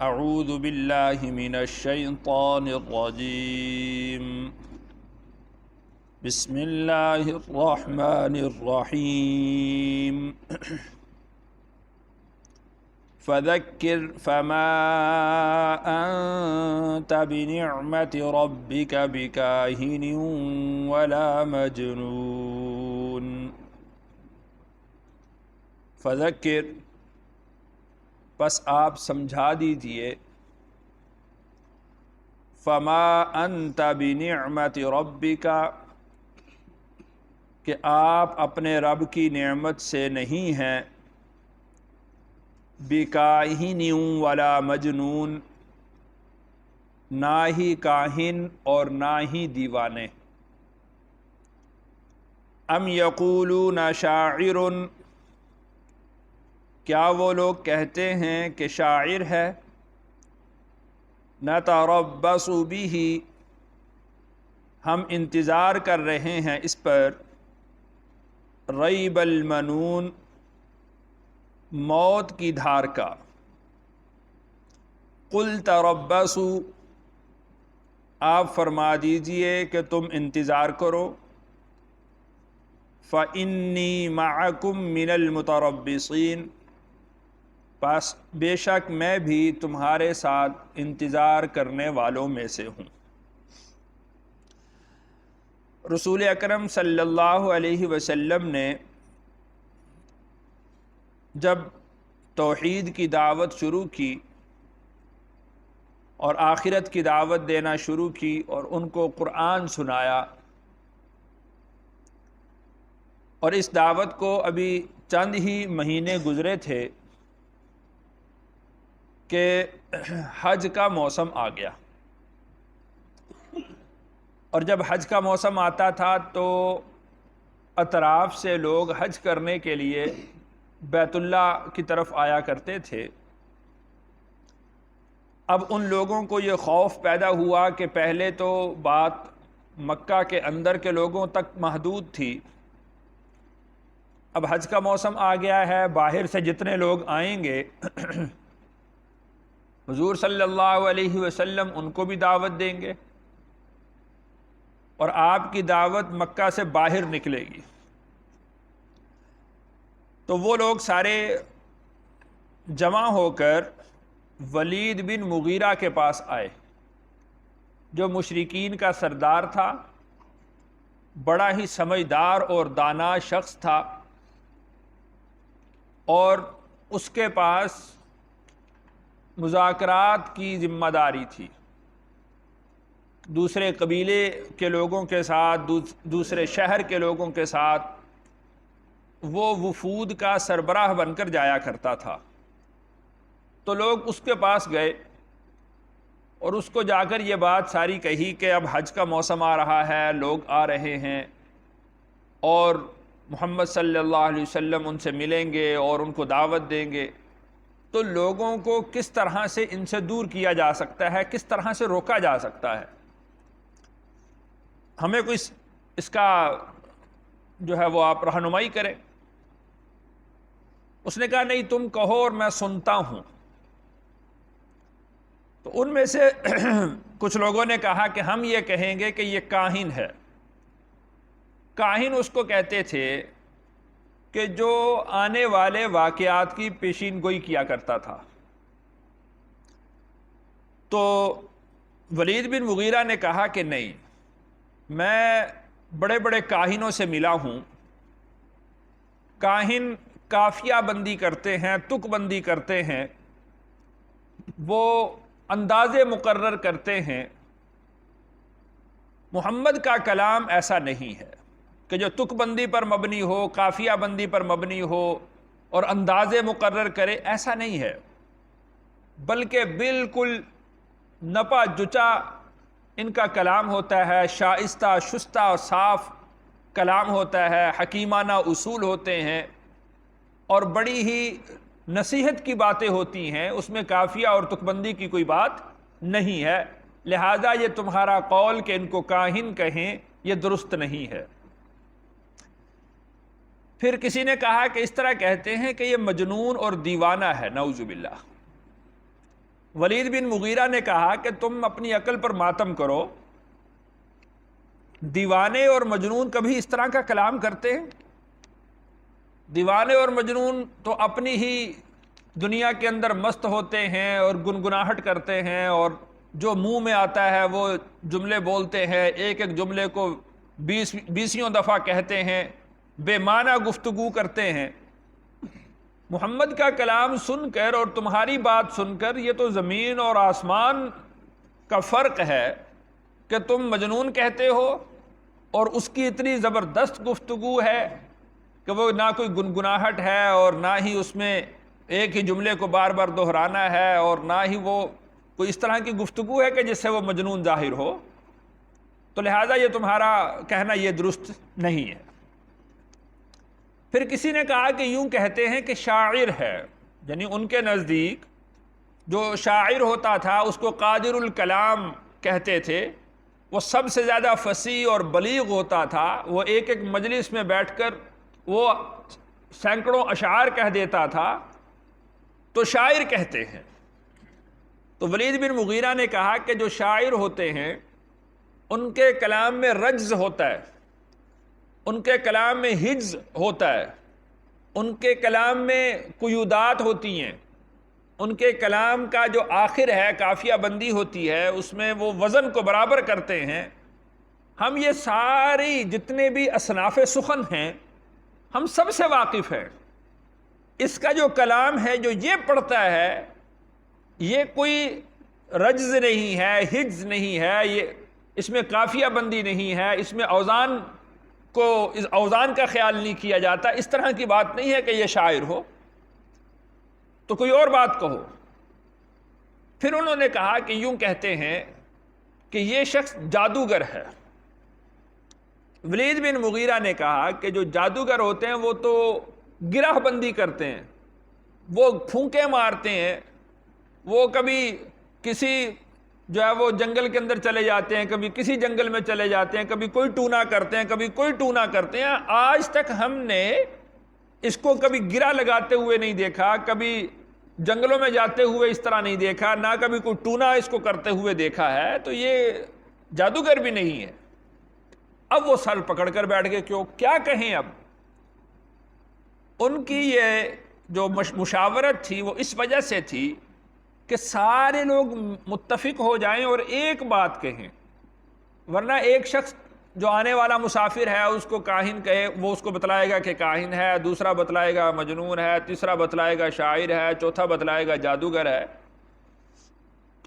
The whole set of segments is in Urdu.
اعوذ باللہ من الشیطان الرجیم بسم اللہ الرحمن الرحیم فذکر فما انت بنعمت ربک بکاہن ولا مجنون۔ فذکر پس آپ سمجھا دیجئے، فما انت بنعمت ربک کہ آپ اپنے رب کی نعمت سے نہیں ہیں، بکاہن ولا مجنون نہ ہی کاہن اور نہ ہی دیوانے۔ ام یقولون شاعر کیا وہ لوگ کہتے ہیں کہ شاعر ہے؟ نتربص بہ ہم انتظار کر رہے ہیں اس پر، ریب المنون موت کی دھار کا۔ قل تربصوا آپ فرما دیجئے کہ تم انتظار کرو، فإنی معکم من المتربصین پس بے شک میں بھی تمہارے ساتھ انتظار کرنے والوں میں سے ہوں۔ رسول اکرم صلی اللہ علیہ وسلم نے جب توحید کی دعوت شروع کی اور آخرت کی دعوت دینا شروع کی اور ان کو قرآن سنایا، اور اس دعوت کو ابھی چند ہی مہینے گزرے تھے کہ حج کا موسم آ گیا، اور جب حج کا موسم آتا تھا تو اطراف سے لوگ حج کرنے کے لیے بیت اللہ کی طرف آیا کرتے تھے۔ اب ان لوگوں کو یہ خوف پیدا ہوا کہ پہلے تو بات مکہ کے اندر کے لوگوں تک محدود تھی، اب حج کا موسم آ گیا ہے، باہر سے جتنے لوگ آئیں گے حضور صلی اللہ علیہ وسلم ان کو بھی دعوت دیں گے اور آپ کی دعوت مکہ سے باہر نکلے گی۔ تو وہ لوگ سارے جمع ہو کر ولید بن مغیرہ کے پاس آئے، جو مشرکین کا سردار تھا، بڑا ہی سمجھدار اور دانا شخص تھا، اور اس کے پاس مذاکرات کی ذمہ داری تھی، دوسرے قبیلے کے لوگوں کے ساتھ، دوسرے شہر کے لوگوں کے ساتھ وہ وفود کا سربراہ بن کر جایا کرتا تھا۔ تو لوگ اس کے پاس گئے اور اس کو جا کر یہ بات ساری کہی کہ اب حج کا موسم آ رہا ہے، لوگ آ رہے ہیں اور محمد صلی اللہ علیہ وسلم ان سے ملیں گے اور ان کو دعوت دیں گے، تو لوگوں کو کس طرح سے ان سے دور کیا جا سکتا ہے، کس طرح سے روکا جا سکتا ہے، ہمیں کوئی اس کا جو ہے وہ آپ رہنمائی کریں۔ اس نے کہا نہیں، تم کہو اور میں سنتا ہوں۔ تو ان میں سے کچھ لوگوں نے کہا کہ ہم یہ کہیں گے کہ یہ کاہن ہے۔ کاہن اس کو کہتے تھے کہ جو آنے والے واقعات کی پیشین گوئی کیا کرتا تھا۔ تو ولید بن مغیرہ نے کہا کہ نہیں، میں بڑے بڑے کاہنوں سے ملا ہوں، کاہن کافیہ بندی کرتے ہیں، تک بندی کرتے ہیں، وہ اندازے مقرر کرتے ہیں، محمد کا کلام ایسا نہیں ہے کہ جو تک بندی پر مبنی ہو، قافیہ بندی پر مبنی ہو اور اندازے مقرر کرے، ایسا نہیں ہے، بلکہ بالکل نپا جچا ان کا کلام ہوتا ہے، شائستہ شستہ اور صاف کلام ہوتا ہے، حکیمانہ اصول ہوتے ہیں اور بڑی ہی نصیحت کی باتیں ہوتی ہیں، اس میں قافیہ اور تک بندی کی کوئی بات نہیں ہے، لہذا یہ تمہارا قول کہ ان کو کاہن کہیں یہ درست نہیں ہے۔ پھر کسی نے کہا کہ اس طرح کہتے ہیں کہ یہ مجنون اور دیوانہ ہے، نعوذ باللہ۔ ولید بن مغیرہ نے کہا کہ تم اپنی عقل پر ماتم کرو، دیوانے اور مجنون کبھی اس طرح کا کلام کرتے ہیں؟ دیوانے اور مجنون تو اپنی ہی دنیا کے اندر مست ہوتے ہیں اور گنگناہٹ کرتے ہیں، اور جو منہ میں آتا ہے وہ جملے بولتے ہیں، ایک ایک جملے کو بیسیوں دفعہ کہتے ہیں، بے معنی گفتگو کرتے ہیں۔ محمد کا کلام سن کر اور تمہاری بات سن کر یہ تو زمین اور آسمان کا فرق ہے کہ تم مجنون کہتے ہو اور اس کی اتنی زبردست گفتگو ہے کہ وہ نہ کوئی گنگناہٹ ہے اور نہ ہی اس میں ایک ہی جملے کو بار بار دہرانا ہے، اور نہ ہی وہ کوئی اس طرح کی گفتگو ہے کہ جس سے وہ مجنون ظاہر ہو، تو لہٰذا یہ تمہارا کہنا یہ درست نہیں ہے۔ پھر کسی نے کہا کہ یوں کہتے ہیں کہ شاعر ہے، یعنی ان کے نزدیک جو شاعر ہوتا تھا اس کو قادر الکلام کہتے تھے، وہ سب سے زیادہ فصیح اور بلیغ ہوتا تھا، وہ ایک ایک مجلس میں بیٹھ کر وہ سینکڑوں اشعار کہہ دیتا تھا، تو شاعر کہتے ہیں۔ تو ولید بن مغیرہ نے کہا کہ جو شاعر ہوتے ہیں ان کے کلام میں رجز ہوتا ہے، ان کے کلام میں حجز ہوتا ہے، ان کے کلام میں قیودات ہوتی ہیں، ان کے کلام کا جو آخر ہے قافیہ بندی ہوتی ہے، اس میں وہ وزن کو برابر کرتے ہیں۔ ہم یہ ساری جتنے بھی اصناف سخن ہیں ہم سب سے واقف ہیں۔ اس کا جو کلام ہے جو یہ پڑھتا ہے یہ کوئی رجز نہیں ہے، حجز نہیں ہے، یہ اس میں قافیہ بندی نہیں ہے، اس میں اوزان کا خیال نہیں کیا جاتا، اس طرح کی بات نہیں ہے کہ یہ شاعر ہو، تو کوئی اور بات کہو۔ پھر انہوں نے کہا کہ یوں کہتے ہیں کہ یہ شخص جادوگر ہے۔ ولید بن مغیرہ نے کہا کہ جو جادوگر ہوتے ہیں وہ تو گرہ بندی کرتے ہیں، وہ پھونکے مارتے ہیں، وہ کبھی کسی جو ہے وہ جنگل کے اندر چلے جاتے ہیں، کبھی کسی جنگل میں چلے جاتے ہیں، کبھی کوئی ٹونا کرتے ہیں، کبھی کوئی ٹونا کرتے ہیں۔ آج تک ہم نے اس کو کبھی گرہ لگاتے ہوئے نہیں دیکھا، کبھی جنگلوں میں جاتے ہوئے اس طرح نہیں دیکھا، نہ کبھی کوئی ٹونا اس کو کرتے ہوئے دیکھا ہے، تو یہ جادوگر بھی نہیں ہے۔ اب وہ سر پکڑ کر بیٹھ گئے، کیا کہیں اب؟ ان کی یہ جو مشاورت تھی وہ اس وجہ سے تھی کہ سارے لوگ متفق ہو جائیں اور ایک بات کہیں، ورنہ ایک شخص جو آنے والا مسافر ہے اس کو کاہن کہے، وہ اس کو بتلائے گا کہ کاہن ہے، دوسرا بتلائے گا مجنون ہے، تیسرا بتلائے گا شاعر ہے، چوتھا بتلائے گا جادوگر ہے،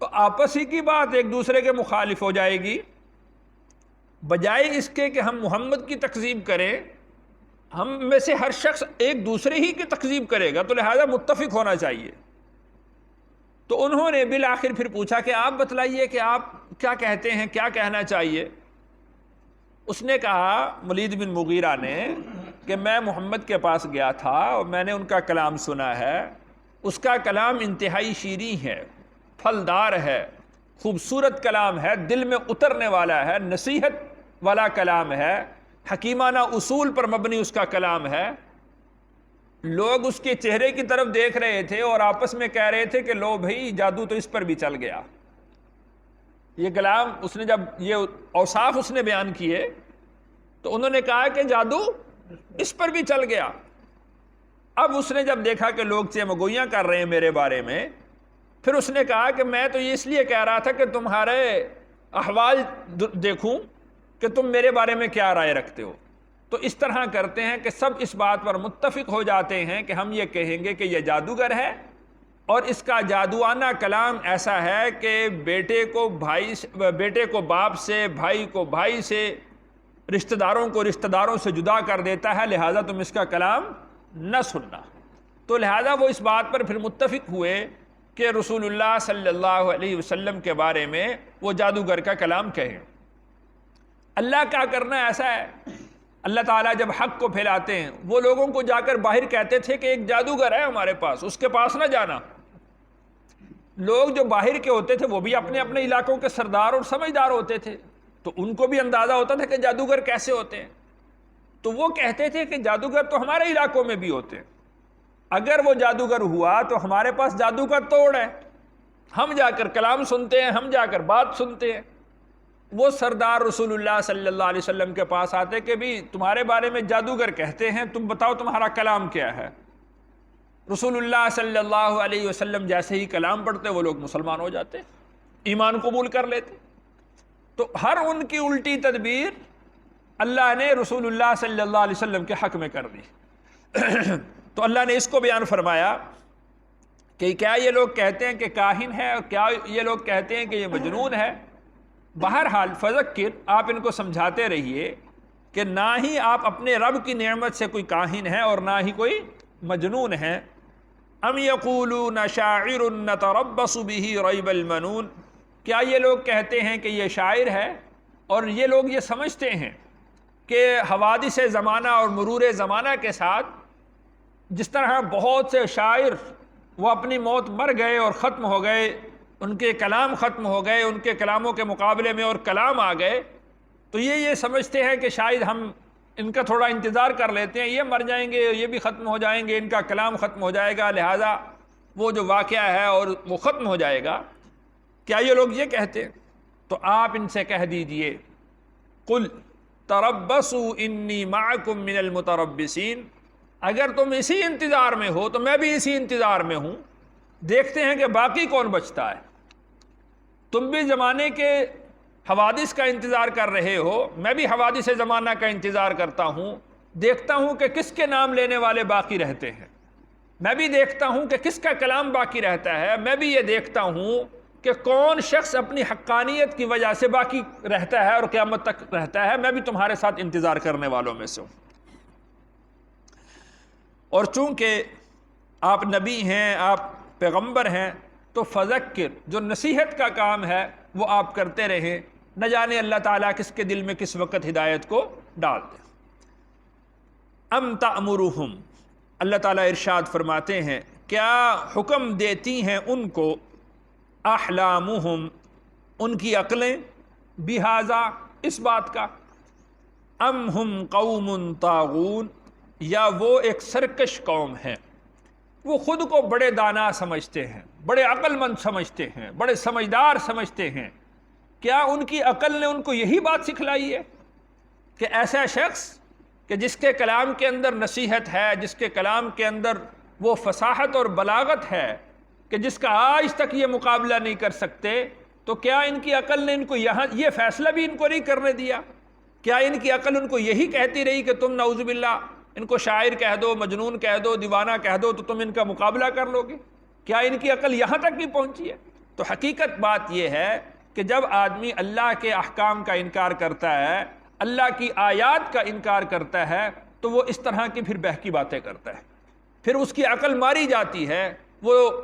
تو آپس ہی کی بات ایک دوسرے کے مخالف ہو جائے گی۔ بجائے اس کے کہ ہم محمد کی تکذیب کریں، ہم میں سے ہر شخص ایک دوسرے ہی کی تکذیب کرے گا، تو لہذا متفق ہونا چاہیے۔ تو انہوں نے بالآخر پھر پوچھا کہ آپ بتلائیے کہ آپ کیا کہتے ہیں، کیا کہنا چاہیے؟ اس نے کہا، ولید بن مغیرہ نے، کہ میں محمد کے پاس گیا تھا اور میں نے ان کا کلام سنا ہے، اس کا کلام انتہائی شیریں ہے، پھلدار ہے، خوبصورت کلام ہے، دل میں اترنے والا ہے، نصیحت والا کلام ہے، حکیمانہ اصول پر مبنی اس کا کلام ہے۔ لوگ اس کے چہرے کی طرف دیکھ رہے تھے اور آپس میں کہہ رہے تھے کہ لو بھائی جادو تو اس پر بھی چل گیا۔ یہ کلام اس نے جب یہ اوصاف اس نے بیان کیے تو انہوں نے کہا کہ جادو اس پر بھی چل گیا۔ اب اس نے جب دیکھا کہ لوگ چمگوئیاں کر رہے ہیں میرے بارے میں، پھر اس نے کہا کہ میں تو یہ اس لیے کہہ رہا تھا کہ تمہارے احوال دیکھوں کہ تم میرے بارے میں کیا رائے رکھتے ہو۔ تو اس طرح کرتے ہیں کہ سب اس بات پر متفق ہو جاتے ہیں کہ ہم یہ کہیں گے کہ یہ جادوگر ہے، اور اس کا جادوانہ کلام ایسا ہے کہ بیٹے کو باپ سے، بھائی کو بھائی سے، رشتہ داروں کو رشتہ داروں سے جدا کر دیتا ہے، لہذا تم اس کا کلام نہ سننا۔ تو لہذا وہ اس بات پر پھر متفق ہوئے کہ رسول اللہ صلی اللہ علیہ وسلم کے بارے میں وہ جادوگر کا کلام کہیں۔ اللہ کیا کرنا ایسا ہے، اللہ تعالیٰ جب حق کو پھیلاتے ہیں، وہ لوگوں کو جا کر باہر کہتے تھے کہ ایک جادوگر ہے ہمارے پاس، اس کے پاس نہ جانا۔ لوگ جو باہر کے ہوتے تھے وہ بھی اپنے اپنے علاقوں کے سردار اور سمجھدار ہوتے تھے، تو ان کو بھی اندازہ ہوتا تھا کہ جادوگر کیسے ہوتے ہیں، تو وہ کہتے تھے کہ جادوگر تو ہمارے علاقوں میں بھی ہوتے ہیں، اگر وہ جادوگر ہوا تو ہمارے پاس جادو کا توڑ ہے، ہم جا کر کلام سنتے ہیں، ہم جا کر بات سنتے ہیں۔ وہ سردار رسول اللہ صلی اللہ علیہ وسلم کے پاس آتے کہ بھی تمہارے بارے میں جادوگر کہتے ہیں، تم بتاؤ تمہارا کلام کیا ہے۔ رسول اللہ صلی اللہ علیہ وسلم جیسے ہی کلام پڑھتے وہ لوگ مسلمان ہو جاتے، ایمان قبول کر لیتے۔ تو ہر ان کی الٹی تدبیر اللہ نے رسول اللہ صلی اللہ علیہ وسلم کے حق میں کر دی۔ تو اللہ نے اس کو بیان فرمایا کہ کیا یہ لوگ کہتے ہیں کہ کاہن ہے، اور کیا یہ لوگ کہتے ہیں کہ یہ مجنون ہے۔ بہرحال فذکر، آپ ان کو سمجھاتے رہیے کہ نہ ہی آپ اپنے رب کی نعمت سے کوئی کاہن ہے اور نہ ہی کوئی مجنون ہے۔ ام یقولون شاعر نتربص به ریب المنون، کیا یہ لوگ کہتے ہیں کہ یہ شاعر ہے، اور یہ لوگ یہ سمجھتے ہیں کہ حوادث زمانہ اور مرور زمانہ کے ساتھ جس طرح بہت سے شاعر وہ اپنی موت مر گئے اور ختم ہو گئے، ان کے کلام ختم ہو گئے، ان کے کلاموں کے مقابلے میں اور کلام آ گئے، تو یہ سمجھتے ہیں کہ شاید ہم ان کا تھوڑا انتظار کر لیتے ہیں، یہ مر جائیں گے، یہ بھی ختم ہو جائیں گے، ان کا کلام ختم ہو جائے گا، لہٰذا وہ جو واقعہ ہے اور وہ ختم ہو جائے گا۔ کیا یہ لوگ یہ کہتے ہیں؟ تو آپ ان سے کہہ دیجئے قل تربصوا انی معکم من المتربصین، اگر تم اسی انتظار میں ہو تو میں بھی اسی انتظار میں ہوں، دیکھتے ہیں کہ باقی کون بچتا ہے۔ تم بھی زمانے کے حوادث کا انتظار کر رہے ہو، میں بھی حوادث زمانہ کا انتظار کرتا ہوں، دیکھتا ہوں کہ کس کے نام لینے والے باقی رہتے ہیں، میں بھی دیکھتا ہوں کہ کس کا کلام باقی رہتا ہے، میں بھی یہ دیکھتا ہوں کہ کون شخص اپنی حقانیت کی وجہ سے باقی رہتا ہے اور قیامت تک رہتا ہے، میں بھی تمہارے ساتھ انتظار کرنے والوں میں سے ہوں۔ اور چونکہ آپ نبی ہیں، آپ پیغمبر ہیں، تو فذکر، جو نصیحت کا کام ہے وہ آپ کرتے رہیں، نہ جانے اللہ تعالیٰ کس کے دل میں کس وقت ہدایت کو ڈال دے۔ ام تأمرہم، اللہ تعالیٰ ارشاد فرماتے ہیں کیا حکم دیتی ہیں ان کو احلامہم، ان کی عقلیں، بہذا، اس بات کا، ام ہم قوم طاغون، یا وہ ایک سرکش قوم ہے، وہ خود کو بڑے دانا سمجھتے ہیں، بڑے عقل مند سمجھتے ہیں، بڑے سمجھدار سمجھتے ہیں۔ کیا ان کی عقل نے ان کو یہی بات سکھلائی ہے کہ ایسا شخص کہ جس کے کلام کے اندر نصیحت ہے، جس کے کلام کے اندر وہ فصاحت اور بلاغت ہے کہ جس کا آج تک یہ مقابلہ نہیں کر سکتے، تو کیا ان کی عقل نے ان کو یہاں یہ فیصلہ بھی ان کو نہیں کرنے دیا؟ کیا ان کی عقل ان کو یہی کہتی رہی کہ تم نعوذ باللہ ان کو شاعر کہہ دو، مجنون کہہ دو، دیوانہ کہہ دو تو تم ان کا مقابلہ کر لو گے؟ کیا ان کی عقل یہاں تک بھی پہنچی ہے؟ تو حقیقت بات یہ ہے کہ جب آدمی اللہ کے احکام کا انکار کرتا ہے، اللہ کی آیات کا انکار کرتا ہے، تو وہ اس طرح کی پھر بہکی باتیں کرتا ہے، پھر اس کی عقل ماری جاتی ہے،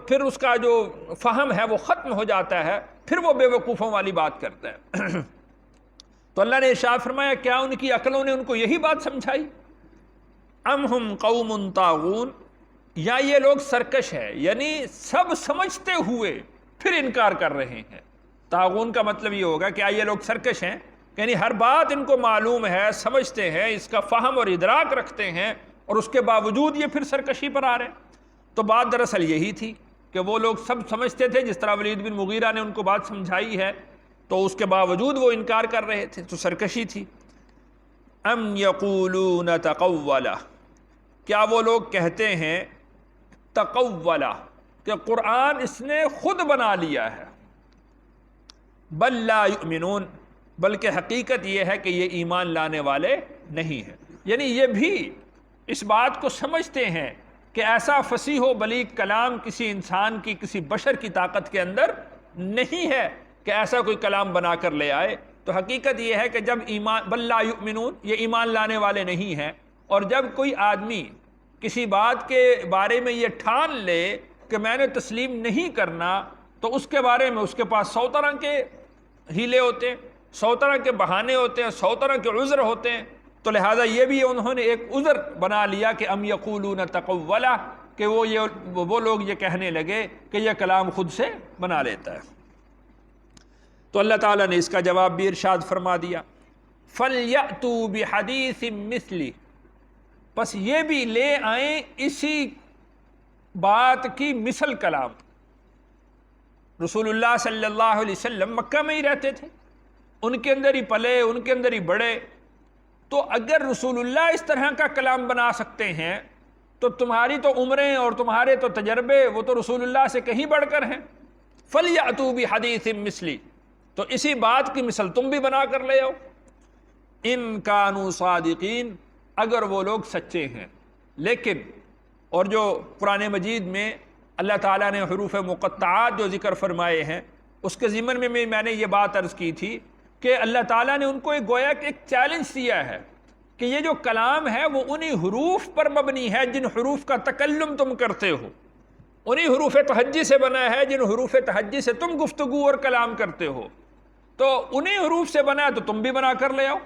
پھر اس کا جو فہم ہے وہ ختم ہو جاتا ہے، پھر وہ بے وقوفوں والی بات کرتا ہے۔ تو اللہ نے ارشاد فرمایا کیا ان کی عقلوں نے ان کو یہی بات سمجھائی؟ ام ہم قوم طاغون، یا یہ لوگ سرکش ہے، یعنی سب سمجھتے ہوئے پھر انکار کر رہے ہیں۔ طاغون کا مطلب یہ ہوگا کہ یہ لوگ سرکش ہیں، یعنی ہر بات ان کو معلوم ہے، سمجھتے ہیں، اس کا فہم اور ادراک رکھتے ہیں، اور اس کے باوجود یہ پھر سرکشی پر آ رہے ہیں۔ تو بات دراصل یہی تھی کہ وہ لوگ سب سمجھتے تھے، جس طرح ولید بن مغیرہ نے ان کو بات سمجھائی ہے، تو اس کے باوجود وہ انکار کر رہے تھے، تو سرکشی تھی۔ ام یقولون تقولہ، کیا وہ لوگ کہتے ہیں تقولہ کہ قرآن اس نے خود بنا لیا ہے؟ بل لا یؤمنون، بلکہ حقیقت یہ ہے کہ یہ ایمان لانے والے نہیں ہیں، یعنی یہ بھی اس بات کو سمجھتے ہیں کہ ایسا فصیح و بلیغ کلام کسی انسان کی، کسی بشر کی طاقت کے اندر نہیں ہے کہ ایسا کوئی کلام بنا کر لے آئے۔ تو حقیقت یہ ہے کہ جب ایمان، بل لا یؤمنون، یہ ایمان لانے والے نہیں ہیں، اور جب کوئی آدمی کسی بات کے بارے میں یہ ٹھان لے کہ میں نے تسلیم نہیں کرنا، تو اس کے بارے میں اس کے پاس 100 طرح کے ہیلے ہوتے ہیں، 100 طرح کے بہانے ہوتے ہیں، 100 طرح کے عذر ہوتے ہیں۔ تو لہٰذا یہ بھی انہوں نے ایک عذر بنا لیا کہ ام یقولون تقولہ، کہ وہ لوگ یہ کہنے لگے کہ یہ کلام خود سے بنا لیتا ہے۔ تو اللہ تعالیٰ نے اس کا جواب بھی ارشاد فرما دیا، فَلْيَأْتُوا بِحَدِيثٍ مِثْلِهِ، بس یہ بھی لے آئیں اسی بات کی مثل کلام۔ رسول اللہ صلی اللہ علیہ وسلم مکہ میں ہی رہتے تھے، ان کے اندر ہی پلے، ان کے اندر ہی بڑے، تو اگر رسول اللہ اس طرح کا کلام بنا سکتے ہیں تو تمہاری تو عمریں اور تمہارے تو تجربے وہ تو رسول اللہ سے کہیں بڑھ کر ہیں۔ فَلْيَأْتُوا بِحَدِيثٍ مِثْلِهِ، تو اسی بات کی مثل تم بھی بنا کر لے آؤ، ان کانوا صادقین، اگر وہ لوگ سچے ہیں۔ لیکن اور جو قرآن مجید میں اللہ تعالیٰ نے حروف مقطعات جو ذکر فرمائے ہیں، اس کے ضمن میں میں نے یہ بات عرض کی تھی کہ اللہ تعالیٰ نے ان کو ایک گویا کہ ایک چیلنج دیا ہے کہ یہ جو کلام ہے وہ انہی حروف پر مبنی ہے جن حروف کا تکلم تم کرتے ہو، انہی حروف تہجی سے بنا ہے جن حروف تہجی سے تم گفتگو اور کلام کرتے ہو، تو انہی حروف سے بنا ہے تو تم بھی بنا کر لے آؤ۔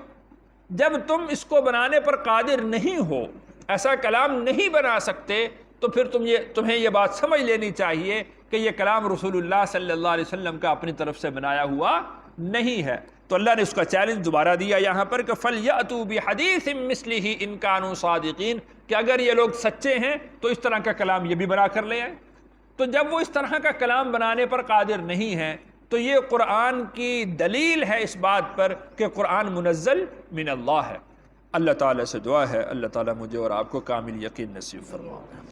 جب تم اس کو بنانے پر قادر نہیں ہو، ایسا کلام نہیں بنا سکتے، تو پھر تمہیں یہ بات سمجھ لینی چاہیے کہ یہ کلام رسول اللہ صلی اللہ علیہ وسلم کا اپنی طرف سے بنایا ہوا نہیں ہے۔ تو اللہ نے اس کا چیلنج دوبارہ دیا یہاں پر کہ فَلْيَأْتُوا بِحَدِيثٍ مِثْلِهِ إِن كَانُوا صَادِقِينَ، کہ اگر یہ لوگ سچے ہیں تو اس طرح کا کلام یہ بھی بنا کر لے آئیں۔ تو جب وہ اس طرح کا کلام بنانے پر قادر نہیں ہیں تو یہ قرآن کی دلیل ہے اس بات پر کہ قرآن منزل من اللہ ہے۔ اللہ تعالیٰ سے دعا ہے اللہ تعالیٰ مجھے اور آپ کو کامل یقین نصیب فرمائے۔